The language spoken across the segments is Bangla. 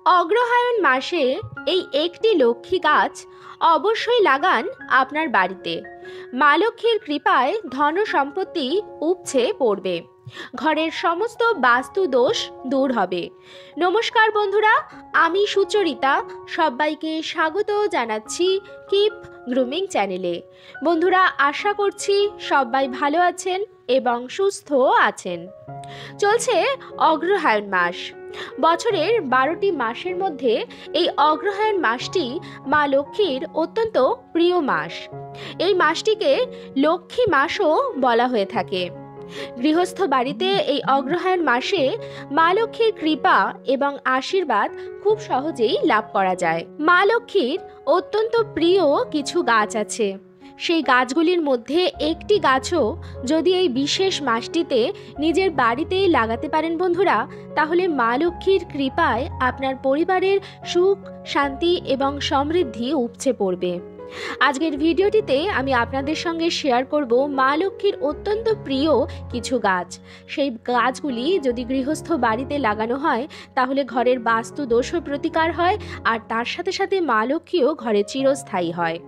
অগ্রহায়ণ মাসে এই একটি লক্ষ্মী গাছ অবশ্যই লাগান আপনার বাড়িতে। মা লক্ষ্মীর কৃপায় ধন সম্পত্তি উপচে পড়বে, ঘরের সমস্ত বাস্তু দোষ দূর হবে। নমস্কার বন্ধুরা, আমি সুচরিতা সবাইকে স্বাগত জানাচ্ছি কিপ গ্রুমিং চ্যানেলে। বন্ধুরা, আশা করছি সবাই ভালো আছেন এবং সুস্থ আছেন। চলছে অগ্রহায়ণ মাস। বছরের 12টি মাসের মধ্যে এই অগ্রহায়ণ মাসটি মা লক্ষ্মীর অত্যন্ত প্রিয় মাস। এই মাসটিকে লক্ষ্মী মাসও বলা হয়ে থাকে। গৃহস্থ বাড়িতে এই অগ্রহায়ণ মাসে মা লক্ষ্মীর কৃপা এবং আশীর্বাদ খুব সহজেই লাভ করা যায়। মা লক্ষ্মীর অত্যন্ত প্রিয় কিছু গাছ আছে। সেই গাছগুলির মধ্যে একটি গাছও যদি এই বিশেষ মাসটিতে নিজের বাড়িতেই লাগাতে পারেন বন্ধুরা, তাহলে মা লক্ষ্মীর কৃপায় আপনার পরিবারের সুখ, শান্তি এবং সমৃদ্ধি উপচে পড়বে। আজকের ভিডিওটিতে আমি আপনাদের সঙ্গে শেয়ার করব মা লক্ষ্মীর অত্যন্ত প্রিয় কিছু গাছ। সেই গাছগুলি যদি গৃহস্থ বাড়িতে লাগানো হয় তাহলে ঘরের বাস্তু দোষও প্রতিকার হয়, আর তার সাথে সাথে মা লক্ষ্মীও ঘরে চিরস্থায়ী হয়।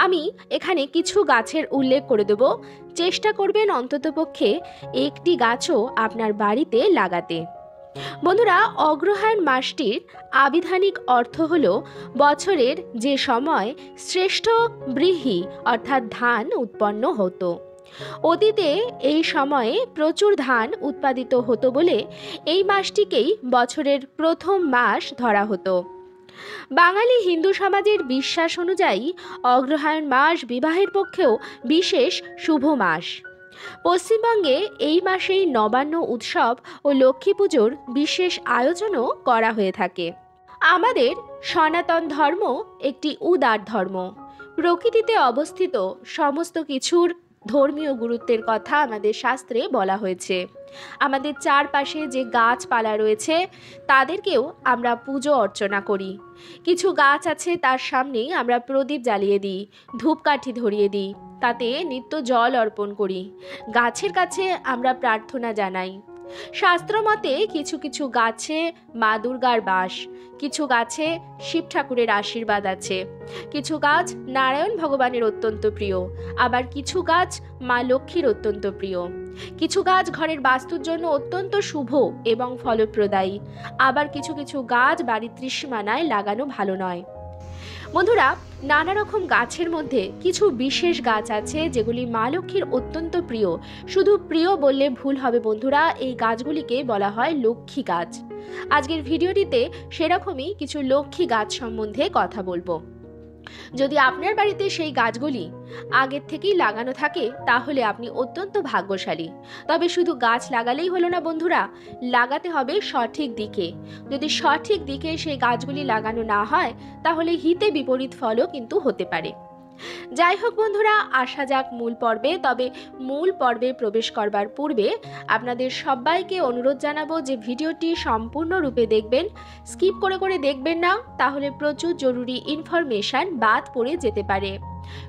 আমি এখানে কিছু গাছের উল্লেখ করে দেব। চেষ্টা করবেন অন্ততপক্ষে একটি গাছও আপনার বাড়িতে লাগাতে। বন্ধুরা, অগ্রহায়ণ মাসটির আবিধানিক অর্থ হল বছরের যে সময় শ্রেষ্ঠ বৃহি অর্থাৎ ধান উৎপন্ন হতো। অতীতে এই সময়ে প্রচুর ধান উৎপাদিত হতো বলে এই মাসটিকেই বছরের প্রথম মাস ধরা হতো। বাঙালি হিন্দু সমাজের বিশ্বাস অনুযায়ী অগ্রহায়ণ মাস বিবাহের পক্ষেও বিশেষ শুভ মাস। পশ্চিমবঙ্গে এই মাসেই নবান্ন উৎসব ও লক্ষ্মী পুজোর বিশেষ আয়োজনও করা হয়ে থাকে। আমাদের সনাতন ধর্ম একটি উদার ধর্ম। প্রকৃতিতে অবস্থিত সমস্ত কিছুর ধর্মীয় গুরুত্বের কথা আমাদের শাস্ত্রে বলা হয়েছে। আমাদের চারপাশে যে গাছপালা রয়েছে তাদেরকেও আমরা পুজো অর্চনা করি। কিছু গাছ আছে তার সামনেই আমরা প্রদীপ জ্বালিয়ে দিই, ধূপকাঠি ধরিয়ে দিই, তাতে নিত্য জল অর্পণ করি, গাছের কাছে আমরা প্রার্থনা জানাই। শাস্ত্র মতে কিছু কিছু গাছে মা দুর্গার বাস, কিছু গাছে শিব ঠাকুরের আশীর্বাদ আছে, কিছু গাছ নারায়ণ ভগবানের অত্যন্ত প্রিয়, আবার কিছু গাছ মা লক্ষ্মীর অত্যন্ত প্রিয়। কিছু গাছ ঘরের বাস্তুর জন্য অত্যন্ত শুভ এবং ফলপ্রদায়ী, আবার কিছু কিছু গাছ বাড়ির ত্রিসীমানায় লাগানো ভালো নয়। বন্ধুরা, নানা রকম গাছের মধ্যে কিছু বিশেষ গাছ আছে যেগুলি মা লক্ষ্মীর অত্যন্ত প্রিয়। শুধু প্রিয় বললে ভুল হবে বন্ধুরা, এই গাছগুলিকে বলা হয় লক্ষ্মী গাছ। আজকের ভিডিওটিতে সেরকমই কিছু লক্ষ্মী গাছ সম্বন্ধে কথা বলবো। যদি আপনার বাড়িতে সেই গাছগুলি আগের থেকেই লাগানো থাকে তাহলে আপনি অত্যন্ত ভাগ্যশালী। তবে শুধু গাছ লাগালেই হলো না বন্ধুরা, লাগাতে হবে সঠিক দিকে। যদি সঠিক দিকে সেই গাছগুলি লাগানো না হয় তাহলে হিতে বিপরীত ফলও কিন্তু হতে পারে। যাই হোক বন্ধুরা, আসা যাক মূল পর্বে। তবে মূল পর্বে প্রবেশ করবার পূর্বে আপনাদের সবাইকে অনুরোধ জানাবো যে ভিডিওটি সম্পূর্ণরূপে দেখবেন, স্কিপ করে করে দেখবেন না, তাহলে প্রচুর জরুরি ইনফরমেশন বাদ পড়ে যেতে পারে।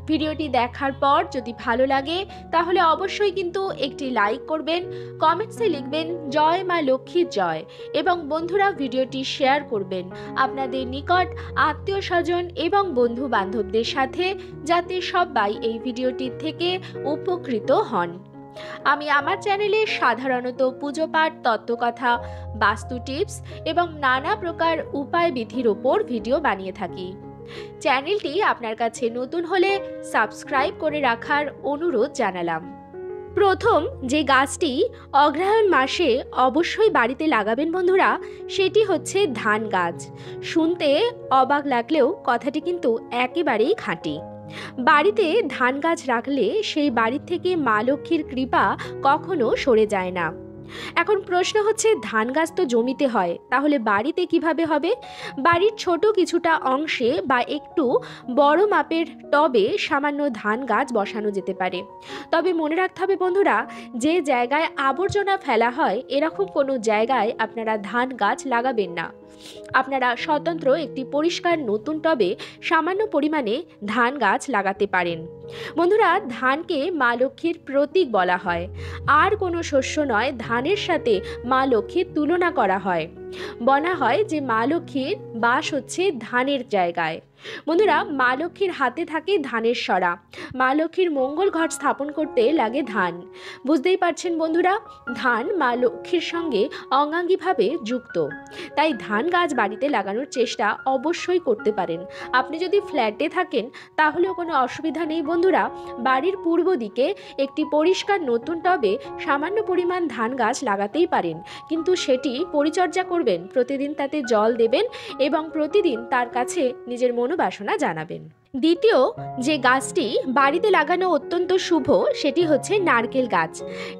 ভিডিওটি দেখার পর যদি ভালো লাগে তাহলে অবশ্যই কিন্তু একটি লাইক করবেন, কমেন্টসে লিখবেন জয় মা লক্ষ্মীর জয়, এবং বন্ধুরা ভিডিওটি শেয়ার করবেন আপনাদের নিকট আত্মীয় স্বজন এবং বন্ধু বান্ধবদের সাথে, যাতে সবাই এই ভিডিওটির থেকে উপকৃত হন। আমি আমার চ্যানেলে সাধারণত পুজো পাঠ, তত্ত্বকথা, বাস্তু টিপস এবং নানা প্রকার উপায় বিধির ওপর ভিডিও বানিয়ে থাকি। চ্যানেলটি আপনার কাছে নতুন হলে সাবস্ক্রাইব করে রাখার অনুরোধ জানালাম। প্রথম যে গাছটি অগ্রহায়ণ মাসে অবশ্যই বাড়িতে লাগাবেন বন্ধুরা, সেটি হচ্ছে ধান গাছ। শুনতে অবাক লাগলেও কথাটি কিন্তু একেবারেই খাঁটি। বাড়িতে ধান গাছ রাখলে সেই বাড়ির থেকে মা লক্ষ্মীর কৃপা কখনো সরে যায় না। এখন প্রশ্ন হচ্ছে, ধান গাছ তো জমিতে হয়, তাহলে বাড়িতে কিভাবে হবে? বাড়ির ছোট কিছুটা অংশে বা একটু বড় মাপের টবে সামান্য ধান গাছ বসানো যেতে পারে। তবে মনে রাখতে হবে বন্ধুরা, যে জায়গায় আবর্জনা ফেলা হয় এরকম কোনো জায়গায় আপনারা ধান গাছ লাগাবেন না। আপনারা স্বতন্ত্র একটি পরিষ্কার নতুন টবে সামান্য পরিমাণে ধান গাছ লাগাতে পারেন। বন্ধুরা, ধানকে মা লক্ষ্মীর প্রতীক বলা হয়। আর কোনো শস্য নয়, ধান ধানের সাথে মা লক্ষ্মীর তুলনা করা হয়। বলা হয় যে মা লক্ষ্মীর বাস হচ্ছে ধানের জায়গায়। বন্ধুরা, মা লক্ষ্মীর হাতে থাকে ধানের সরা। মা লক্ষ্মীর মঙ্গল ঘট স্থাপন করতে লাগে ধান। বুঝতেই পারছেন বন্ধুরা, ধান মা লক্ষ্মীর সঙ্গে অঙ্গাঙ্গিভাবে যুক্ত। তাই ধান গাছ বাড়িতে লাগানোর চেষ্টা অবশ্যই করতে পারেন। আপনি যদি ফ্ল্যাটে থাকেন তাহলেও কোনো অসুবিধা নেই বন্ধুরা। বাড়ির পূর্ব দিকে একটি পরিষ্কার নতুন টবে সামান্য পরিমাণ ধান গাছ লাগাতেই পারেন, কিন্তু সেটি পরিচর্যা করবেন, প্রতিদিন তাতে জল দেবেন এবং প্রতিদিন তার কাছে নিজের মনোবাসনা জানাবেন। দ্বিতীয় যে গাছটি বাড়িতে লাগানো অত্যন্ত শুভ সেটি হচ্ছে নারকেল গাছ।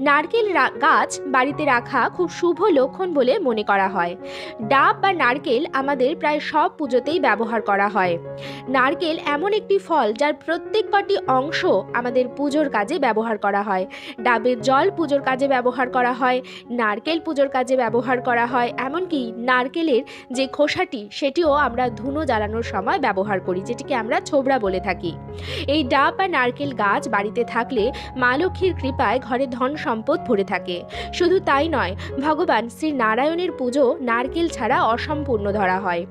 নারকেল গাছ বাড়িতে রাখা খুব শুভ লক্ষণ বলে মনে করা হয়। ডাব বা নারকেল আমাদের প্রায় সব পুজোতেই ব্যবহার করা হয়। নারকেল এমন একটি ফল যার প্রত্যেক কটি অংশ আমাদের পুজোর কাজে ব্যবহার করা হয়। ডাবের জল পুজোর কাজে ব্যবহার করা হয়, নারকেল পুজোর কাজে ব্যবহার করা হয়, এমনকি নারকেলের যে খোসাটি সেটিও আমরা ধুনো জ্বালানোর সময় ব্যবহার করি, যেটিকে আমরা ছোবড়া বলে থাকি। এই ডাব বা নারকেল গাছ বাড়িতে থাকলে মা লক্ষ্মীর কৃপায় ঘরে ধন সম্পদ ভরে থাকে। শুধু তাই নয়, ভগবান শ্রী নারায়ণের পুজো নারকেল ছাড়া অসম্পূর্ণ ধরা হয়।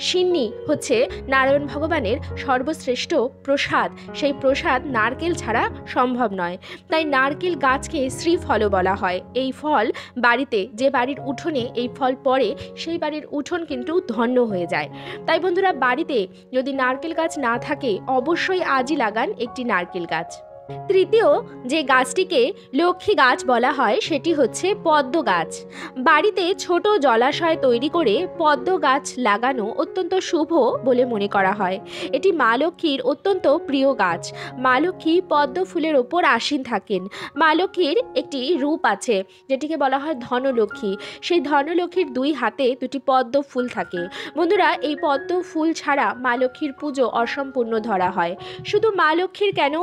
সিন্নি হচ্ছে নারায়ণ ভগবানের সর্বশ্রেষ্ঠ প্রসাদ, সেই প্রসাদ নারকেল ছাড়া সম্ভব নয়। তাই নারকেল গাছকে শ্রীফলও বলা হয়। এই ফল বাড়িতে, যে বাড়ির উঠোনে এই ফল পড়ে সেই বাড়ির উঠোন কিন্তু ধন্য হয়ে যায়। তাই বন্ধুরা, বাড়িতে যদি নারকেল গাছ না থাকে অবশ্যই আজই লাগান একটি নারকেল গাছ। তৃতীয় যে গাছটিকে লক্ষ্মী গাছ বলা হয় সেটি হচ্ছে পদ্ম গাছ। বাড়িতে ছোট জলাশয় তৈরি করে পদ্ম গাছ লাগানো অত্যন্ত শুভ বলে মনে করা হয়। এটি মা লক্ষ্মীর অত্যন্ত প্রিয় গাছ। মা লক্ষ্মী পদ্ম ফুলের ওপর আসীন থাকেন। মা লক্ষ্মীর একটি রূপ আছে যেটিকে বলা হয় ধনলক্ষ্মী। সেই ধনলক্ষ্মীর দুই হাতে দুটি পদ্ম ফুল থাকে। বন্ধুরা, এই পদ্ম ফুল ছাড়া মা লক্ষ্মীর পুজো অসম্পূর্ণ ধরা হয়। শুধু মা লক্ষ্মীর কেন,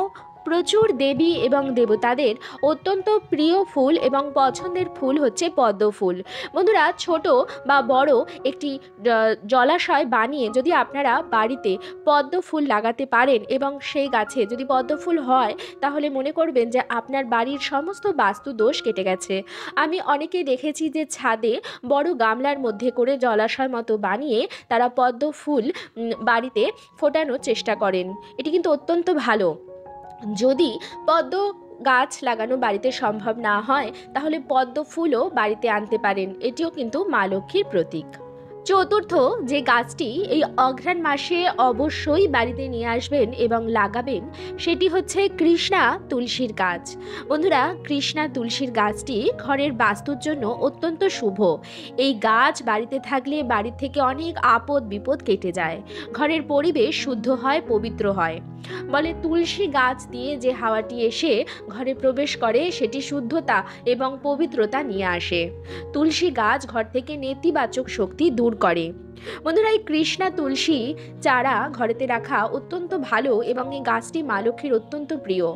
প্রচুর দেবী এবং দেবতাদের অত্যন্ত প্রিয় ফুল এবং পছন্দের ফুল হচ্ছে পদ্ম ফুল। বন্ধুরা, ছোট বা বড় একটি জলাশয় বানিয়ে যদি আপনারা বাড়িতে পদ্ম ফুল লাগাতে পারেন এবং সেই গাছে যদি পদ্ম ফুল হয় তাহলে মনে করবেন যে আপনার বাড়ির সমস্ত বাস্তু দোষ কেটে গেছে। আমি অনেকেই দেখেছি যে ছাদে বড় গামলার মধ্যে করে জলাশয় মতো বানিয়ে তারা পদ্ম ফুল বাড়িতে ফোটানোর চেষ্টা করেন। এটি কিন্তু অত্যন্ত ভালো। যদি পদ্ম গাছ লাগানো বাড়িতে সম্ভব না হয় তাহলে পদ্ম ফুলও বাড়িতে আনতে পারেন, এটিও কিন্তু মা লক্ষ্মীর প্রতীক। চতুর্থ যে গাছটি এই অঘ্রাণ মাসে অবশ্যই বাড়িতে নিয়ে আসবেন এবং লাগাবেন সেটি হচ্ছে কৃষ্ণা তুলসীর গাছ। বন্ধুরা, কৃষ্ণা তুলসীর গাছটি ঘরের বাস্তুর জন্য অত্যন্ত শুভ। এই গাছ বাড়িতে থাকলে বাড়ি থেকে অনেক আপদ বিপদ কেটে যায়, ঘরের পরিবেশ শুদ্ধ হয়, পবিত্র হয়। বলে তুলসী গাছ দিয়ে যে হাওয়াটি এসে ঘরে প্রবেশ করে সেটি শুদ্ধতা এবং পবিত্রতা নিয়ে আসে। তুলসী গাছ ঘর থেকে নেতিবাচক শক্তি দূর করে। বন্ধুরা, এই কৃষ্ণা তুলসী চারা ঘরেতে রাখা অত্যন্ত ভালো এবং এই গাছটি মা লক্ষ্মীর অত্যন্ত প্রিয়।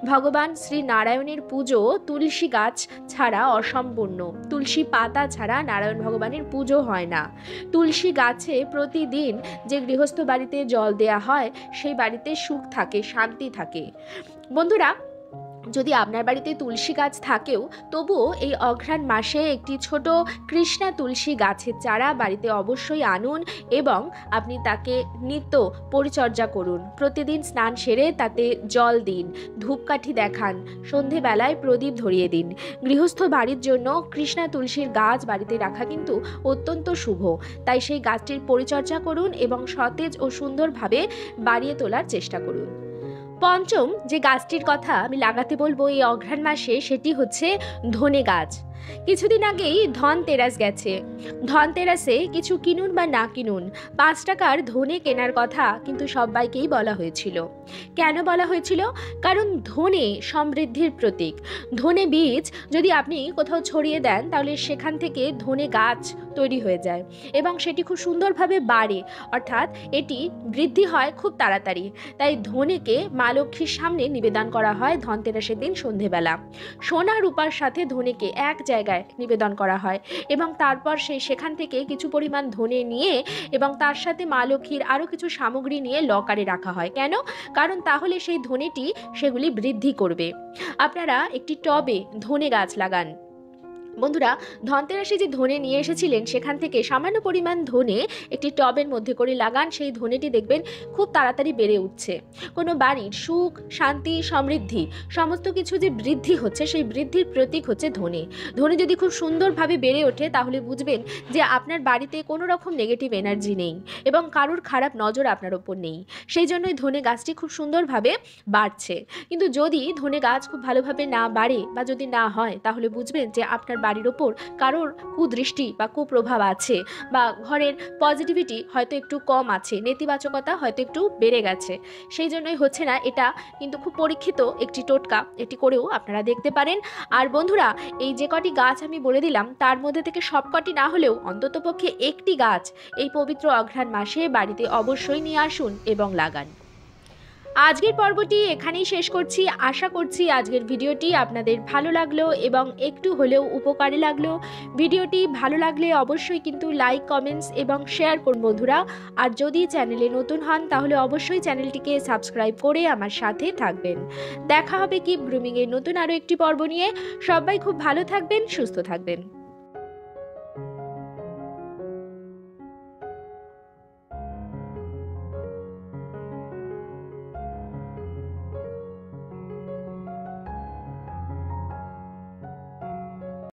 ভগবান শ্রী নারায়ণের পুজো তুলসী গাছ ছাড়া অসম্পূর্ণ। তুলসী পাতা ছাড়া নারায়ণ ভগবানের পুজো হয় না। তুলসী গাছে প্রতিদিন যে গৃহস্থ বাড়িতে জল দেয়া হয় সেই বাড়িতে সুখ থাকে, শান্তি থাকে। বন্ধুরা, যদি আপনার বাড়িতে তুলসী গাছ থাকেও তবুও এই অঘ্রাণ মাসে একটি ছোট কৃষ্ণা তুলসী গাছের চারা বাড়িতে অবশ্যই আনুন এবং আপনি তাকে নিত্য পরিচর্যা করুন। প্রতিদিন স্নান সেরে তাতে জল দিন, ধূপকাঠি দেখান, সন্ধেবেলায় প্রদীপ ধরিয়ে দিন। গৃহস্থ বাড়ির জন্য কৃষ্ণা তুলসীর গাছ বাড়িতে রাখা কিন্তু অত্যন্ত শুভ। তাই সেই গাছটির পরিচর্যা করুন এবং সতেজ ও সুন্দরভাবে বাড়িয়ে তোলার চেষ্টা করুন। পঞ্চম যে গাছটির কথা আমি লাগাতে বলবো এই অঘ্রাণ মাসে সেটি হচ্ছে ধনে গাছ। কিছুদিন আগেই ধনতেরাস গেছে। ধনতেরাসে কিছু কিনুন বা না কিনুন 5 টাকার ধনে কেনার কথা কিন্তু সবাইকেই বলা হয়েছিল। কেন বলা হয়েছিল? কারণ ধনে সমৃদ্ধির প্রতীক। ধনে বীজ যদি আপনি কোথাও ছড়িয়ে দেন তাহলে সেখান থেকে ধনে গাছ তৈরি হয়ে যায় এবং সেটি খুব সুন্দরভাবে বাড়ে, অর্থাৎ এটি বৃদ্ধি হয় খুব তাড়াতাড়ি। তাই ধনেকে মা লক্ষ্মীর সামনে নিবেদন করা হয় ধনতেরাসের দিন সন্ধেবেলা। সোনা রূপার সাথে ধনেকে এক জায়গায় নিবেদন করা হয় এবং তারপর সেখান থেকে কিছু পরিমাণ ধনে নিয়ে এবং তার সাথে মা লক্ষ্মীর আরও কিছু সামগ্রী নিয়ে লকারে রাখা হয়। কেন? কারণ তাহলে সেই ধনেটি সেগুলি বৃদ্ধি করবে। আপনারা একটি টবে ধনে গাছ লাগান। বন্ধুরা, ধনতেরাসে যে ধনে নিয়ে এসেছিলেন সেখান থেকে সামান্য পরিমাণ ধনে একটি টবের মধ্যে করে লাগান। সেই ধনেটি দেখবেন খুব তাড়াতাড়ি বেড়ে উঠছে। কোনো বাড়ির সুখ, শান্তি, সমৃদ্ধি সমস্ত কিছু যে বৃদ্ধি হচ্ছে, সেই বৃদ্ধির প্রতীক হচ্ছে ধনে। ধনে যদি খুব সুন্দরভাবে বেড়ে ওঠে তাহলে বুঝবেন যে আপনার বাড়িতে কোনো রকম নেগেটিভ এনার্জি নেই এবং কারোর খারাপ নজর আপনার ওপর নেই। সেই জন্যই ধনে গাছটি খুব সুন্দরভাবে বাড়ছে। কিন্তু যদি ধনে গাছ খুব ভালোভাবে না বাড়ে বা যদি না হয় তাহলে বুঝবেন যে আপনার বাড়ির ওপর কারোর কুদৃষ্টি বা কুপ্রভাব আছে, বা ঘরের পজিটিভিটি হয়তো একটু কম আছে, নেতিবাচকতা হয়তো একটু বেড়ে গেছে। সেই জন্যই হচ্ছে না। এটা কিন্তু খুব পরীক্ষিত একটি টোটকা, এটি করেও আপনারা দেখতে পারেন। আর বন্ধুরা, এই যে কটি গাছ আমি বলে দিলাম তার মধ্যে থেকে সবকটি না হলেও অন্ততপক্ষে একটি গাছ এই পবিত্র অঘ্রাণ মাসে বাড়িতে অবশ্যই নিয়ে আসুন এবং লাগান। আজকের পর্বটি এখানেই শেষ করছি। আশা করছি আজকের ভিডিওটি আপনাদের ভালো লাগলো এবং একটু হলেও উপকারে লাগলো। ভিডিওটি ভালো লাগলে অবশ্যই কিন্তু লাইক, কমেন্টস এবং শেয়ার করুন বন্ধুরা। আর যদি চ্যানেলে নতুন হন তাহলে অবশ্যই চ্যানেলটিকে সাবস্ক্রাইব করে আমার সাথে থাকবেন। দেখা হবে কিপ গ্রুমিংয়ের নতুন আরও একটি পর্ব নিয়ে। সবাই খুব ভালো থাকবেন, সুস্থ থাকবেন।